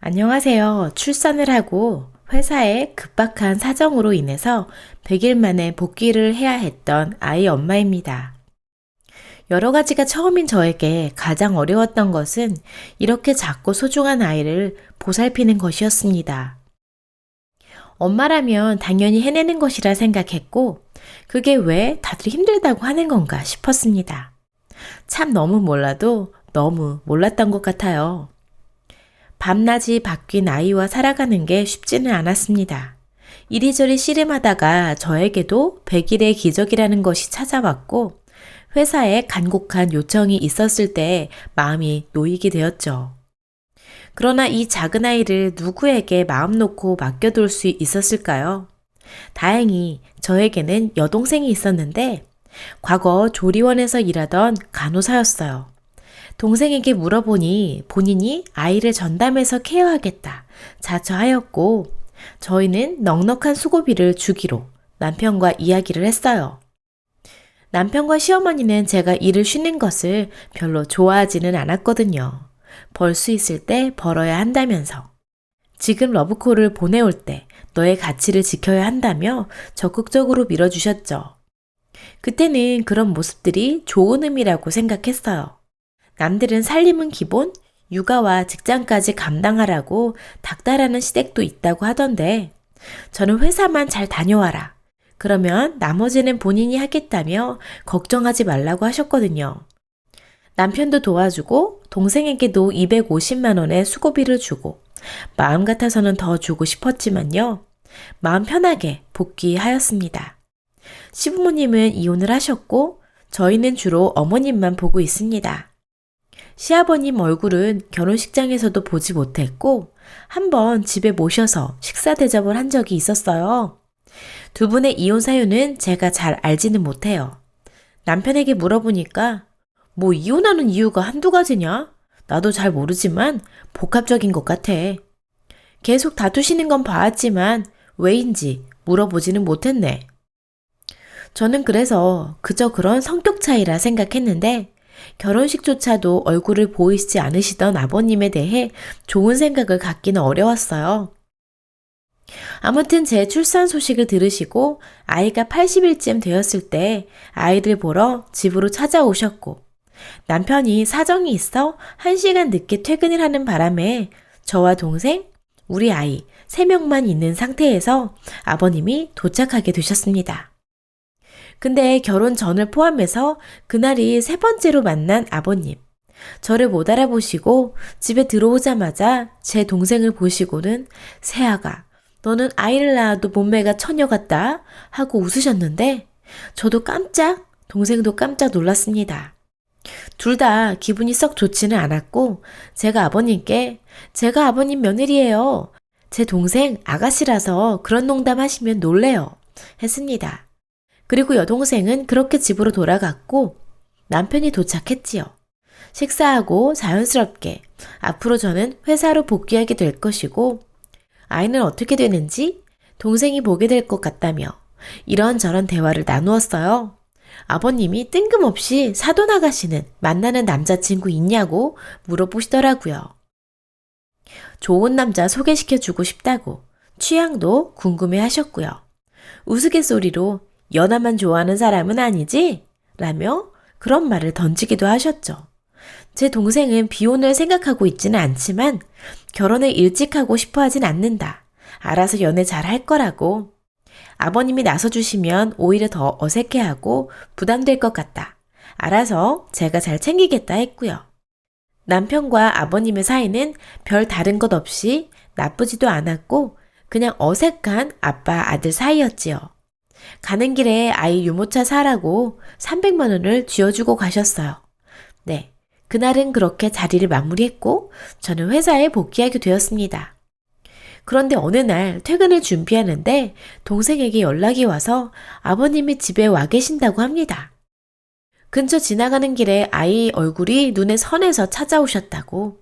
안녕하세요. 출산을 하고 회사에 급박한 사정으로 인해서 100일 만에 복귀를 해야 했던 아이 엄마입니다. 여러 가지가 처음인 저에게 가장 어려웠던 것은 이렇게 작고 소중한 아이를 보살피는 것이었습니다. 엄마라면 당연히 해내는 것이라 생각했고, 그게 왜 다들 힘들다고 하는 건가 싶었습니다. 참 너무 몰라도 너무 몰랐던 것 같아요. 밤낮이 바뀐 아이와 살아가는 게 쉽지는 않았습니다. 이리저리 씨름하다가 저에게도 100일의 기적이라는 것이 찾아왔고 회사에 간곡한 요청이 있었을 때 마음이 놓이게 되었죠. 그러나 이 작은 아이를 누구에게 마음 놓고 맡겨둘 수 있었을까요? 다행히 저에게는 여동생이 있었는데 과거 조리원에서 일하던 간호사였어요. 동생에게 물어보니 본인이 아이를 전담해서 케어하겠다 자처하였고 저희는 넉넉한 수고비를 주기로 남편과 이야기를 했어요. 남편과 시어머니는 제가 일을 쉬는 것을 별로 좋아하지는 않았거든요. 벌 수 있을 때 벌어야 한다면서. 지금 러브콜을 보내올 때 너의 가치를 지켜야 한다며 적극적으로 밀어주셨죠. 그때는 그런 모습들이 좋은 의미라고 생각했어요. 남들은 살림은 기본, 육아와 직장까지 감당하라고 닥달하는 시댁도 있다고 하던데 저는 회사만 잘 다녀와라. 그러면 나머지는 본인이 하겠다며 걱정하지 말라고 하셨거든요. 남편도 도와주고 동생에게도 250만 원의 수고비를 주고 마음 같아서는 더 주고 싶었지만요. 마음 편하게 복귀하였습니다. 시부모님은 이혼을 하셨고 저희는 주로 어머님만 보고 있습니다. 시아버님 얼굴은 결혼식장에서도 보지 못했고 한번 집에 모셔서 식사 대접을 한 적이 있었어요. 두 분의 이혼 사유는 제가 잘 알지는 못해요. 남편에게 물어보니까 뭐 이혼하는 이유가 한두 가지냐? 나도 잘 모르지만 복합적인 것 같아. 계속 다투시는 건 봐왔지만 왜인지 물어보지는 못했네. 저는 그래서 그저 그런 성격 차이라 생각했는데 결혼식조차도 얼굴을 보이시지 않으시던 아버님에 대해 좋은 생각을 갖기는 어려웠어요. 아무튼 제 출산 소식을 들으시고 아이가 80일쯤 되었을 때 아이를 보러 집으로 찾아오셨고 남편이 사정이 있어 1시간 늦게 퇴근을 하는 바람에 저와 동생, 우리 아이 3명만 있는 상태에서 아버님이 도착하게 되셨습니다. 근데 결혼 전을 포함해서 그날이 3번째로 만난 아버님. 저를 못 알아보시고 집에 들어오자마자 제 동생을 보시고는 새아가 너는 아이를 낳아도 몸매가 처녀 같다 하고 웃으셨는데 저도 깜짝, 동생도 깜짝 놀랐습니다. 둘 다 기분이 썩 좋지는 않았고 제가 아버님께 제가 아버님 며느리예요. 제 동생 아가씨라서 그런 농담 하시면 놀래요. 했습니다. 그리고 여동생은 그렇게 집으로 돌아갔고 남편이 도착했지요. 식사하고 자연스럽게 앞으로 저는 회사로 복귀하게 될 것이고 아이는 어떻게 되는지 동생이 보게 될 것 같다며 이런저런 대화를 나누었어요. 아버님이 뜬금없이 사돈 아가씨는 만나는 남자친구 있냐고 물어보시더라고요. 좋은 남자 소개시켜주고 싶다고 취향도 궁금해 하셨고요. 우스갯소리로 연하만 좋아하는 사람은 아니지? 라며 그런 말을 던지기도 하셨죠. 제 동생은 비혼을 생각하고 있지는 않지만 결혼을 일찍 하고 싶어 하진 않는다. 알아서 연애 잘 할 거라고. 아버님이 나서주시면 오히려 더 어색해하고 부담될 것 같다. 알아서 제가 잘 챙기겠다 했고요. 남편과 아버님의 사이는 별 다른 것 없이 나쁘지도 않았고 그냥 어색한 아빠 아들 사이였지요. 가는 길에 아이 유모차 사라고 300만 원을 쥐어주고 가셨어요. 네, 그날은 그렇게 자리를 마무리했고 저는 회사에 복귀하게 되었습니다. 그런데 어느 날 퇴근을 준비하는데 동생에게 연락이 와서 아버님이 집에 와 계신다고 합니다. 근처 지나가는 길에 아이 얼굴이 눈에 선해서 찾아오셨다고.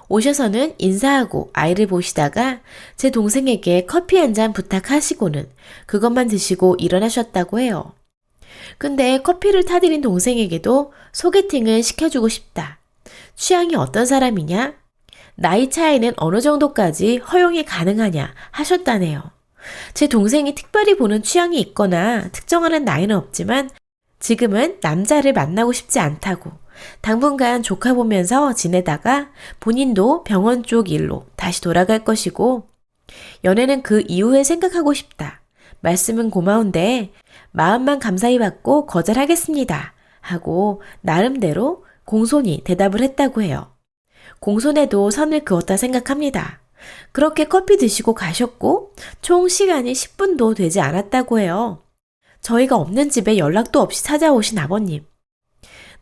오셔서는 인사하고 아이를 보시다가 제 동생에게 커피 한 잔 부탁하시고는 그것만 드시고 일어나셨다고 해요. 근데 커피를 타드린 동생에게도 소개팅을 시켜주고 싶다. 취향이 어떤 사람이냐? 나이 차이는 어느 정도까지 허용이 가능하냐 하셨다네요. 제 동생이 특별히 보는 취향이 있거나 특정하는 나이는 없지만 지금은 남자를 만나고 싶지 않다고 당분간 조카 보면서 지내다가 본인도 병원 쪽 일로 다시 돌아갈 것이고 연애는 그 이후에 생각하고 싶다. 말씀은 고마운데 마음만 감사히 받고 거절하겠습니다. 하고 나름대로 공손히 대답을 했다고 해요. 공손에도 선을 그었다 생각합니다. 그렇게 커피 드시고 가셨고 총 시간이 10분도 되지 않았다고 해요. 저희가 없는 집에 연락도 없이 찾아오신 아버님.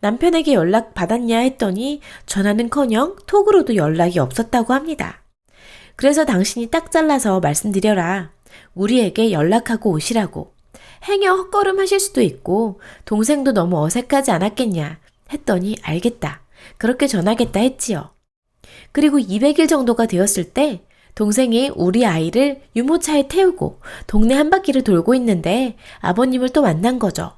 남편에게 연락 받았냐 했더니 전화는커녕 톡으로도 연락이 없었다고 합니다. 그래서 당신이 딱 잘라서 말씀드려라. 우리에게 연락하고 오시라고. 행여 헛걸음 하실 수도 있고 동생도 너무 어색하지 않았겠냐 했더니 알겠다. 그렇게 전하겠다 했지요. 그리고 200일 정도가 되었을 때 동생이 우리 아이를 유모차에 태우고 동네 한 바퀴를 돌고 있는데 아버님을 또 만난 거죠.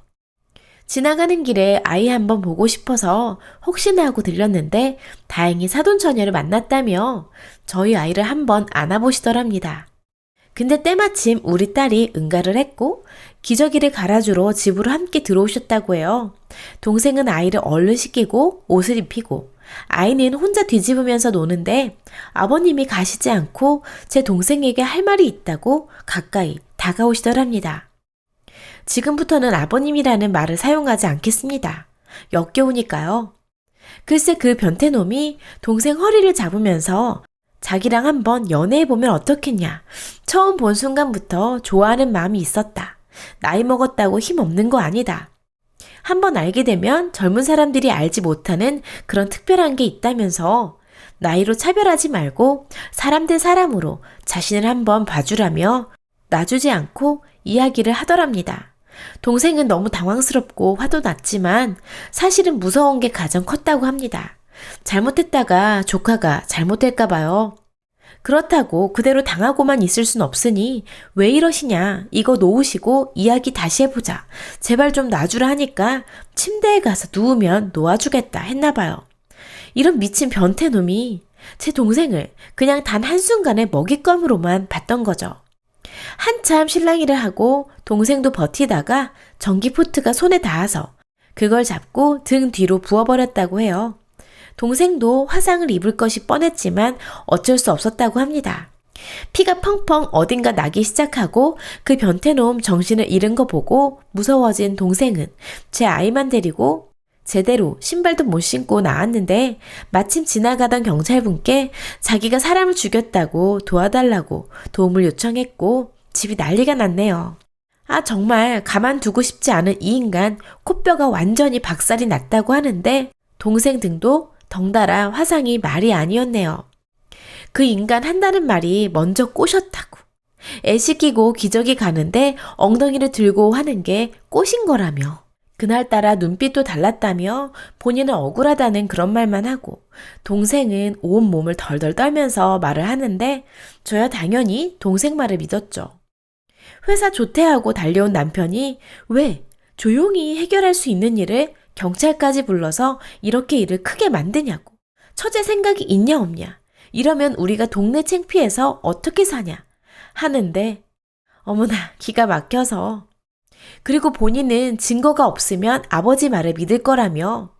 지나가는 길에 아이 한번 보고 싶어서 혹시나 하고 들렸는데 다행히 사돈처녀를 만났다며 저희 아이를 한번 안아보시더랍니다. 근데 때마침 우리 딸이 응가를 했고 기저귀를 갈아주러 집으로 함께 들어오셨다고 해요. 동생은 아이를 얼른 씻기고 옷을 입히고 아이는 혼자 뒤집으면서 노는데 아버님이 가시지 않고 제 동생에게 할 말이 있다고 가까이 다가오시더랍니다. 지금부터는 아버님이라는 말을 사용하지 않겠습니다. 역겨우니까요. 글쎄 그 변태놈이 동생 허리를 잡으면서 자기랑 한번 연애해보면 어떻겠냐. 처음 본 순간부터 좋아하는 마음이 있었다. 나이 먹었다고 힘없는 거 아니다. 한번 알게 되면 젊은 사람들이 알지 못하는 그런 특별한 게 있다면서 나이로 차별하지 말고 사람 대 사람으로 자신을 한번 봐주라며 놔주지 않고 이야기를 하더랍니다. 동생은 너무 당황스럽고 화도 났지만 사실은 무서운 게 가장 컸다고 합니다. 잘못했다가 조카가 잘못될까 봐요. 그렇다고 그대로 당하고만 있을 순 없으니 왜 이러시냐 이거 놓으시고 이야기 다시 해보자. 제발 좀 놔주라 하니까 침대에 가서 누우면 놓아주겠다 했나 봐요. 이런 미친 변태놈이 제 동생을 그냥 단 한순간에 먹잇감으로만 봤던 거죠. 한참 실랑이를 하고 동생도 버티다가 전기포트가 손에 닿아서 그걸 잡고 등 뒤로 부어버렸다고 해요. 동생도 화상을 입을 것이 뻔했지만 어쩔 수 없었다고 합니다. 피가 펑펑 어딘가 나기 시작하고 그 변태놈 정신을 잃은 거 보고 무서워진 동생은 제 아이만 데리고 제대로 신발도 못 신고 나왔는데 마침 지나가던 경찰분께 자기가 사람을 죽였다고 도와달라고 도움을 요청했고 집이 난리가 났네요. 아 정말 가만두고 싶지 않은 이 인간 코뼈가 완전히 박살이 났다고 하는데 동생 등도 덩달아 화상이 말이 아니었네요. 그 인간 한다는 말이 먼저 꼬셨다고. 애 시키고 기저귀 가는데 엉덩이를 들고 하는 게 꼬신 거라며. 그날따라 눈빛도 달랐다며 본인은 억울하다는 그런 말만 하고 동생은 온 몸을 덜덜 떨면서 말을 하는데 저야 당연히 동생 말을 믿었죠. 회사 조퇴하고 달려온 남편이 왜 조용히 해결할 수 있는 일을 경찰까지 불러서 이렇게 일을 크게 만드냐고. 처제 생각이 있냐 없냐. 이러면 우리가 동네 창피해서 어떻게 사냐. 하는데 어머나 기가 막혀서. 그리고 본인은 증거가 없으면 아버지 말을 믿을 거라며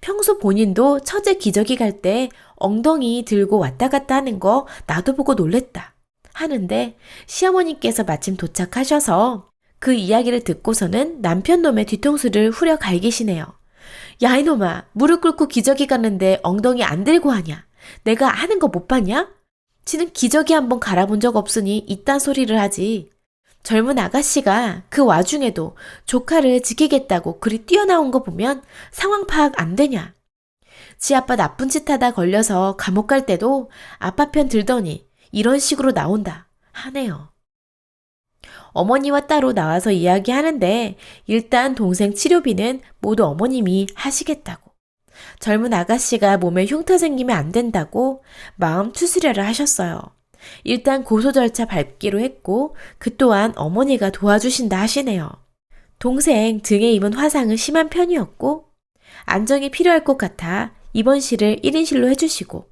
평소 본인도 처제 기저귀 갈 때 엉덩이 들고 왔다 갔다 하는 거 나도 보고 놀랬다. 하는데 시어머니께서 마침 도착하셔서 그 이야기를 듣고서는 남편놈의 뒤통수를 후려 갈기시네요. 야 이놈아 무릎 꿇고 기저귀 갔는데 엉덩이 안 들고 하냐. 내가 하는 거 못 봤냐? 지는 기저귀 한번 갈아본 적 없으니 이딴 소리를 하지. 젊은 아가씨가 그 와중에도 조카를 지키겠다고 그리 뛰어나온 거 보면 상황 파악 안 되냐. 지 아빠 나쁜 짓 하다 걸려서 감옥 갈 때도 아빠 편 들더니 이런 식으로 나온다 하네요. 어머니와 따로 나와서 이야기하는데 일단 동생 치료비는 모두 어머님이 하시겠다고. 젊은 아가씨가 몸에 흉터 생기면 안 된다고 마음 추스려를 하셨어요. 일단 고소 절차 밟기로 했고 그 또한 어머니가 도와주신다 하시네요. 동생 등에 입은 화상은 심한 편이었고 안정이 필요할 것 같아 입원실을 1인실로 해주시고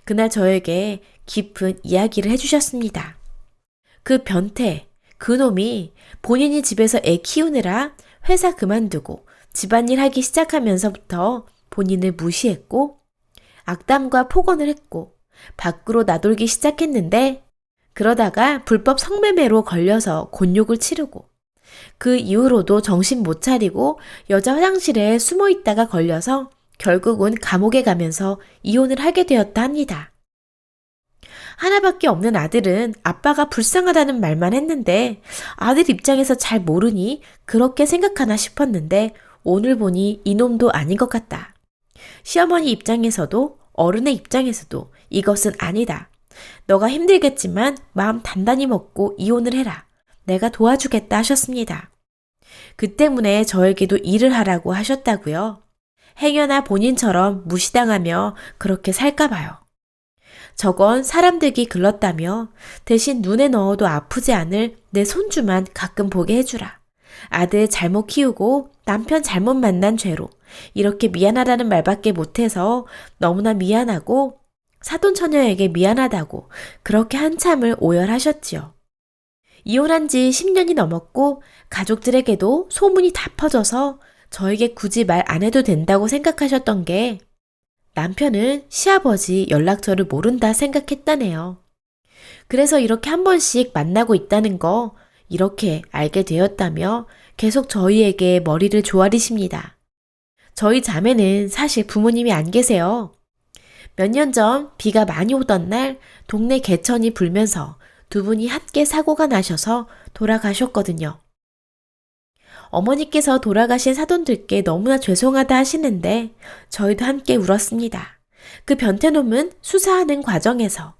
그날 저에게 깊은 이야기를 해주셨습니다. 그 변태, 그놈이 본인이 집에서 애 키우느라 회사 그만두고 집안일 하기 시작하면서부터 본인을 무시했고 악담과 폭언을 했고 밖으로 나돌기 시작했는데 그러다가 불법 성매매로 걸려서 곤욕을 치르고 그 이후로도 정신 못 차리고 여자 화장실에 숨어 있다가 걸려서 결국은 감옥에 가면서 이혼을 하게 되었다 합니다. 하나밖에 없는 아들은 아빠가 불쌍하다는 말만 했는데 아들 입장에서 잘 모르니 그렇게 생각하나 싶었는데 오늘 보니 이놈도 아닌 것 같다. 시어머니 입장에서도 어른의 입장에서도 이것은 아니다. 너가 힘들겠지만 마음 단단히 먹고 이혼을 해라. 내가 도와주겠다 하셨습니다. 그 때문에 저에게도 일을 하라고 하셨다고요. 행여나 본인처럼 무시당하며 그렇게 살까 봐요. 저건 사람들이 글렀다며 대신 눈에 넣어도 아프지 않을 내 손주만 가끔 보게 해주라. 아들 잘못 키우고 남편 잘못 만난 죄로 이렇게 미안하다는 말밖에 못해서 너무나 미안하고 사돈처녀에게 미안하다고 그렇게 한참을 오열하셨지요. 이혼한 지 10년이 넘었고 가족들에게도 소문이 다 퍼져서 저에게 굳이 말 안 해도 된다고 생각하셨던 게 남편은 시아버지 연락처를 모른다 생각했다네요. 그래서 이렇게 한 번씩 만나고 있다는 거 이렇게 알게 되었다며 계속 저희에게 머리를 조아리십니다. 저희 자매는 사실 부모님이 안 계세요. 몇 년 전 비가 많이 오던 날 동네 개천이 불면서 두 분이 함께 사고가 나셔서 돌아가셨거든요. 어머니께서 돌아가신 사돈들께 너무나 죄송하다 하시는데 저희도 함께 울었습니다. 그 변태놈은 수사하는 과정에서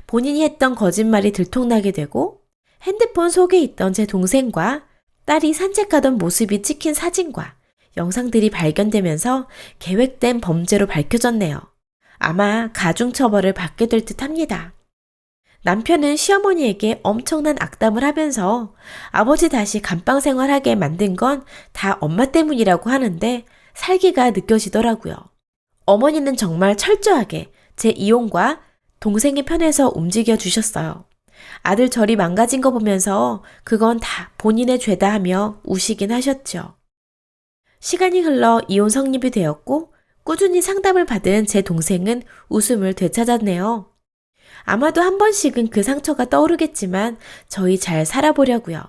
본인이 했던 거짓말이 들통나게 되고 핸드폰 속에 있던 제 동생과 딸이 산책하던 모습이 찍힌 사진과 영상들이 발견되면서 계획된 범죄로 밝혀졌네요. 아마 가중처벌을 받게 될 듯 합니다. 남편은 시어머니에게 엄청난 악담을 하면서 아버지 다시 감방 생활하게 만든 건 다 엄마 때문이라고 하는데 살기가 느껴지더라고요. 어머니는 정말 철저하게 제 이혼과 동생의 편에서 움직여 주셨어요. 아들 절이 망가진 거 보면서 그건 다 본인의 죄다 하며 우시긴 하셨죠. 시간이 흘러 이혼 성립이 되었고 꾸준히 상담을 받은 제 동생은 웃음을 되찾았네요. 아마도 한 번씩은 그 상처가 떠오르겠지만 저희 잘 살아보려고요.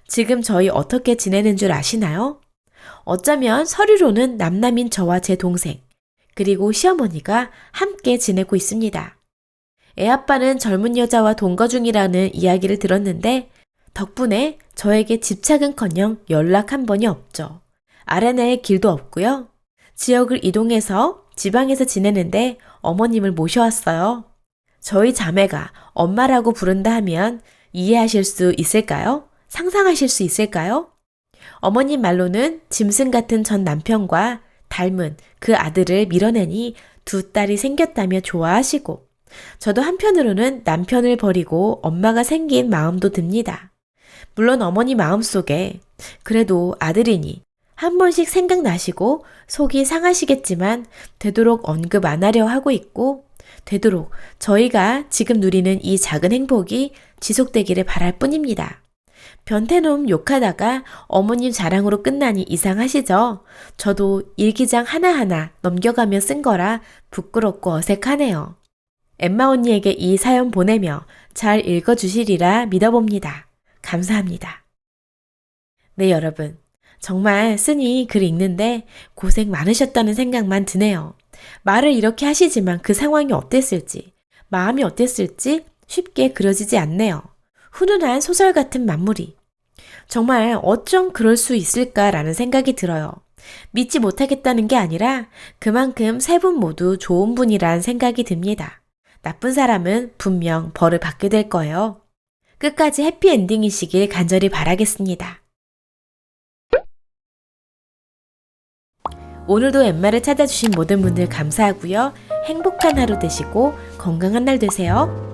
지금 저희 어떻게 지내는 줄 아시나요? 어쩌면 서류로는 남남인 저와 제 동생, 그리고 시어머니가 함께 지내고 있습니다. 애아빠는 젊은 여자와 동거 중이라는 이야기를 들었는데 덕분에 저에게 집착은커녕 연락 한 번이 없죠. 알아낼 길도 없고요. 지역을 이동해서 지방에서 지내는데 어머님을 모셔왔어요. 저희 자매가 엄마라고 부른다 하면 이해하실 수 있을까요? 상상하실 수 있을까요? 어머님 말로는 짐승 같은 전 남편과 닮은 그 아들을 밀어내니 두 딸이 생겼다며 좋아하시고 저도 한편으로는 남편을 버리고 엄마가 생긴 마음도 듭니다. 물론 어머니 마음속에 그래도 아들이니 한 번씩 생각나시고 속이 상하시겠지만 되도록 언급 안 하려 하고 있고 되도록 저희가 지금 누리는 이 작은 행복이 지속되기를 바랄 뿐입니다. 변태놈 욕하다가 어머님 자랑으로 끝나니 이상하시죠? 저도 일기장 하나하나 넘겨가며 쓴 거라 부끄럽고 어색하네요. 엠마 언니에게 이 사연 보내며 잘 읽어주시리라 믿어봅니다. 감사합니다. 네, 여러분. 정말 쓰니 글 읽는데 고생 많으셨다는 생각만 드네요. 말을 이렇게 하시지만 그 상황이 어땠을지, 마음이 어땠을지 쉽게 그려지지 않네요. 훈훈한 소설 같은 마무리. 정말 어쩜 그럴 수 있을까라는 생각이 들어요. 믿지 못하겠다는 게 아니라 그만큼 세 분 모두 좋은 분이란 생각이 듭니다. 나쁜 사람은 분명 벌을 받게 될 거예요. 끝까지 해피엔딩이시길 간절히 바라겠습니다. 오늘도 엠마를 찾아주신 모든 분들 감사하고요. 행복한 하루 되시고 건강한 날 되세요.